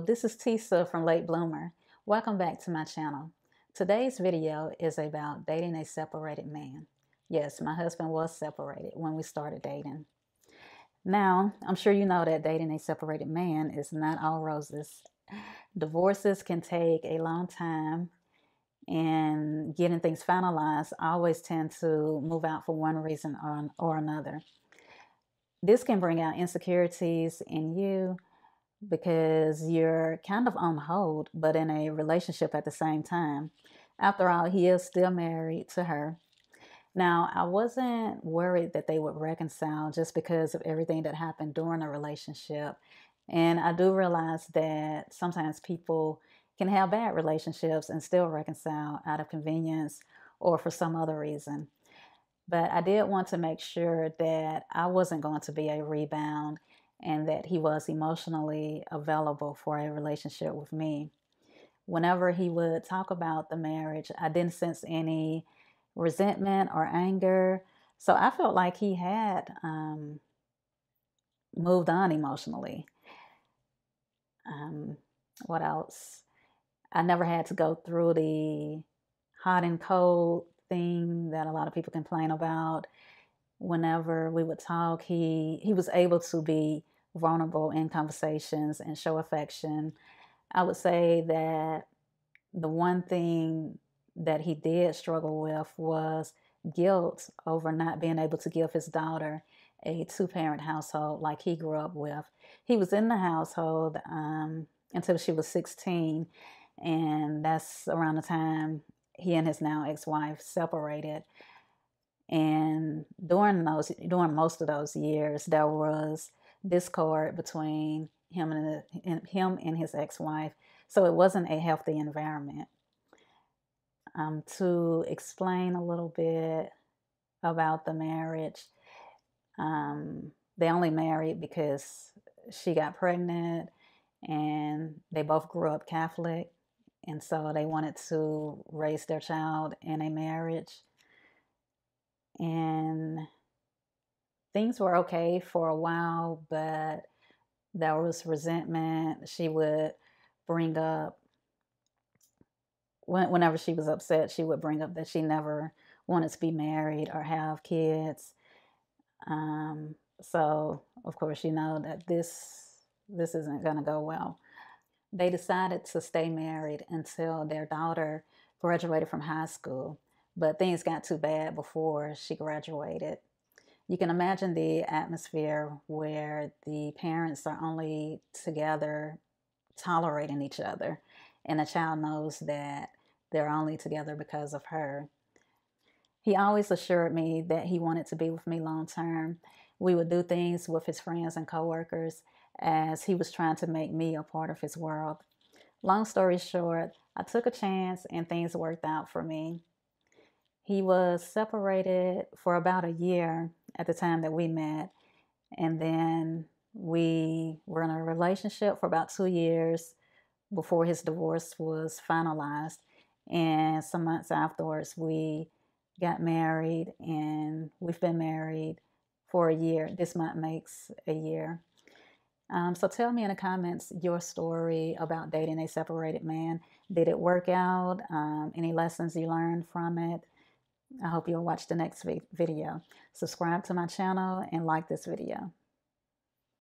this is Tisa from Late Bloomer. Welcome back to my channel. Today's video is about dating a separated man. Yes, my husband was separated when we started dating. Now, I'm sure you know that dating a separated man is not all roses. Divorces can take a long time, and getting things finalized, I always tend to move out for one reason or another. This can bring out insecurities in you because you're kind of on hold, but in a relationship at the same time. After all, he is still married to her. Now, I wasn't worried that they would reconcile just because of everything that happened during a relationship. And I do realize that sometimes people can have bad relationships and still reconcile out of convenience or for some other reason. But I did want to make sure that I wasn't going to be a rebound and that he was emotionally available for a relationship with me. Whenever he would talk about the marriage, I didn't sense any resentment or anger. So I felt like he had moved on emotionally. What else? I never had to go through the hot and cold thing that a lot of people complain about. Whenever we would talk, he was able to be vulnerable in conversations and show affection. I would say that the one thing that he did struggle with was guilt over not being able to give his daughter a two-parent household like he grew up with. He was in the household until she was 16, and that's around the time he and his now ex-wife separated. And during most of those years, there was discord between him and his ex-wife. So it wasn't a healthy environment. To explain a little bit about the marriage, they only married because she got pregnant and they both grew up Catholic. And so they wanted to raise their child in a marriage. And things were okay for a while, but there was resentment. She would bring up, whenever she was upset, she would bring up that she never wanted to be married or have kids. So, of course, you know that this isn't going to go well. They decided to stay married until their daughter graduated from high school, but things got too bad before she graduated. You can imagine the atmosphere where the parents are only together tolerating each other, and the child knows that they're only together because of her. He always assured me that he wanted to be with me long term. We would do things with his friends and coworkers as he was trying to make me a part of his world. Long story short, I took a chance and things worked out for me. He was separated for about a year at the time that we met, and then we were in a relationship for about 2 years before his divorce was finalized. And some months afterwards, we got married, and we've been married for a year. This month makes a year. So tell me in the comments your story about dating a separated man. Did it work out? Any lessons you learned from it? I hope you'll watch the next video. Subscribe to my channel and like this video.